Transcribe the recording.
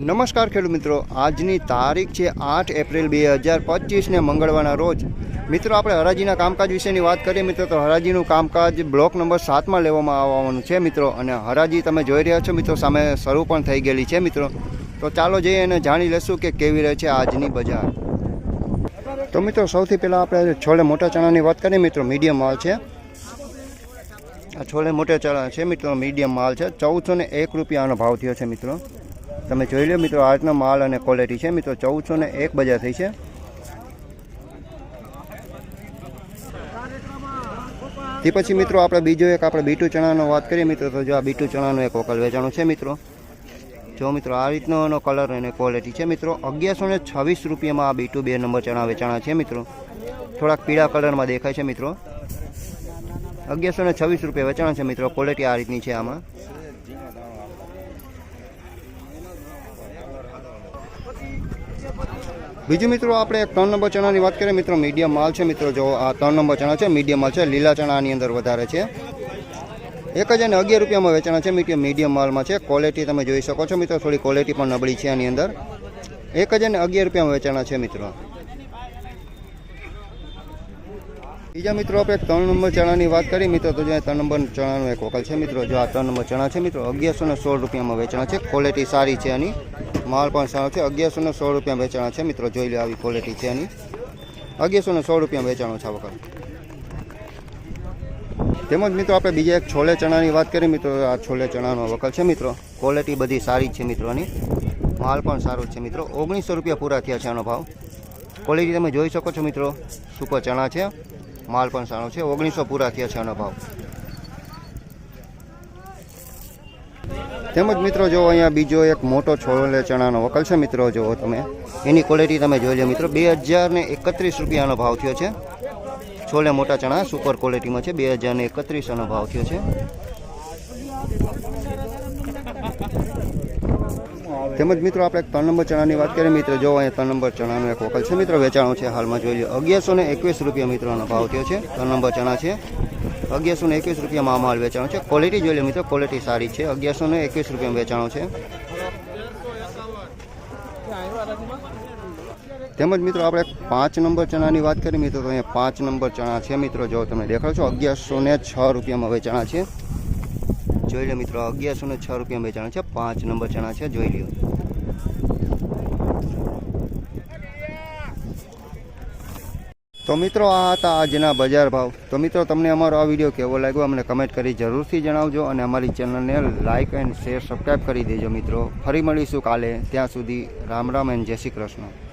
નમસ્કાર ખેડૂત મિત્રો, આજની તારીખ છે 8 એપ્રિલ 2025 ને મંગળવારના રોજ મિત્રો આપણે હરાજીના કામકાજ વિશેની વાત કરીએ મિત્રો તો હરાજીનું કામકાજ બ્લોક નંબર 7માં લેવામાં આવવાનું છે મિત્રો. અને હરાજી તમે જોઈ રહ્યા છો મિત્રો, સામે શરૂ પણ થઈ ગયેલી છે મિત્રો. તો ચાલો જઈએ અને જાણી લેશું કે કેવી રહે છે આજની બજાર. તો મિત્રો સૌથી પહેલાં આપણે છોલે મોટા ચણાની વાત કરીએ મિત્રો, મીડિયમ માલ છે. આ છોલે મોટા ચણા છે મિત્રો, મીડિયમ માલ છે. 1401 રૂપિયાનો ભાવ થયો છે મિત્રો. તમે જોઈ લો મિત્રો, આજનો માલ અને ક્વોલિટી છે મિત્રો. 1401 બજાર થઈ છે. તે પછી મિત્રો આપણે બીજો એક આપણે બીટુ ચણાનો વાત કરીએ મિત્રો તો જો આ બીટુ ચણાનો એક વકલ વેચાણો છે મિત્રો. જો મિત્રો આ રીતનો એનો કલર અને ક્વોલિટી છે મિત્રો. 1126 રૂપિયામાં આ બીટુ 2 નંબર ચણા વેચાણા છે મિત્રો. થોડાક પીળા કલરમાં દેખાય છે મિત્રો. 1126 રૂપિયા વેચાણા છે મિત્રો. ક્વોલિટી આ રીતની છે આમાં. બીજું મિત્રો આપણે 3 નંબર ચણાની વાત કરીએ મિત્રો, મીડિયમ માલ છે મિત્રો. જો આ 3 નંબર ચણા છે, મીડિયમ માલ છે. લીલા ચણાની અંદર વધારે છે. 1011 રૂપિયામાં વેચાણા છે મિત્રો. મીડિયમ માલમાં છે. ક્વોલિટી તમે જોઈ શકો છો મિત્રો, થોડી ક્વોલિટી પણ નબળી છે આની અંદર. 1011 રૂપિયામાં વેચાણા છે મિત્રો. બીજા મિત્રો આપણે 3 નંબર ચણાની વાત કરીએ મિત્રો તો જો 3 નંબર ચણાનો એક વકલ છે મિત્રો. જો આ 3 નંબર ચણા છે મિત્રો, 1116 રૂપિયામાં વેચાણા છે. ક્વોલિટી સારી છે આની, માલ પણ સારો છે. 1116 રૂપિયામાં વેચાણા છે મિત્રો. જોઈ લો આવી ક્વોલિટી છે આની. 1116 રૂપિયામાં વેચાણો છે આ વખત. તેમજ મિત્રો આપણે બીજા એક છોલે ચણાની વાત કરીએ મિત્રો. આ છોલે ચણાનો વકલ છે મિત્રો. ક્વોલિટી બધી સારી છે મિત્રો આની, માલ પણ સારો છે મિત્રો. 1900 રૂપિયા પૂરા થયા છે આનો ભાવ. ક્વોલિટી તમે જોઈ શકો છો મિત્રો, સુપર ચણા છે. માલ પણ સારો છે. 1900 પૂરા થયા છે આનો ભાવ. તેમજ મિત્રો જો અહીંયા બીજો એક મોટો છોલે ચણાનો વકલ છે મિત્રો. જો તમે એની ક્વોલિટી તમે જોઈ લો મિત્રો. 2031 રૂપિયાનો ભાવ થયો છે. છોલે મોટા ચણા સુપર ક્વોલિટીમાં છે. 2031નો ભાવ થયો છે. તેમજ મિત્રો આપણે 3 નંબર ચણાની વાત કરીએ મિત્રો. જો અહીંયા 3 નંબર ચણાનો એક વકલ છે મિત્રો, વેચાણો છે હાલમાં. જોઈ લો 1121 રૂપિયા મિત્રોનો ભાવ થયો છે. 3 નંબર ચણા છે. 1121 રૂપિયામાં માલ વેચાણો છે. ક્વોલિટી જોઈ લો મિત્રો, ક્વોલિટી સારી છે. 1121 રૂપિયામાં વેચાણો છે. તેમજ મિત્રો આપણે 5 નંબર ચણાની વાત કરીએ મિત્રો તો અહીંયા 5 નંબર ચણા છે મિત્રો. જો તમે દેખાડો છો 1106 રૂપિયામાં વેચાણા છે. જોઈ લો મિત્રો, 1106 રૂપિયામાં વેચાણા છે. 5 નંબર ચણા છે. જોઈ લો. તો મિત્રો આ હતા આજના બજાર ભાવ. તો મિત્રો તમને અમારો આ વિડીયો કેવો લાગ્યો અમને કમેન્ટ કરી જરૂરથી જણાવજો. અને અમારી ચેનલને લાઇક એન્ડ શેર સબસ્ક્રાઈબ કરી દેજો મિત્રો. ફરી મળીશું કાલે. ત્યાં સુધી રામ રામ એન્ડ જય શ્રી કૃષ્ણ.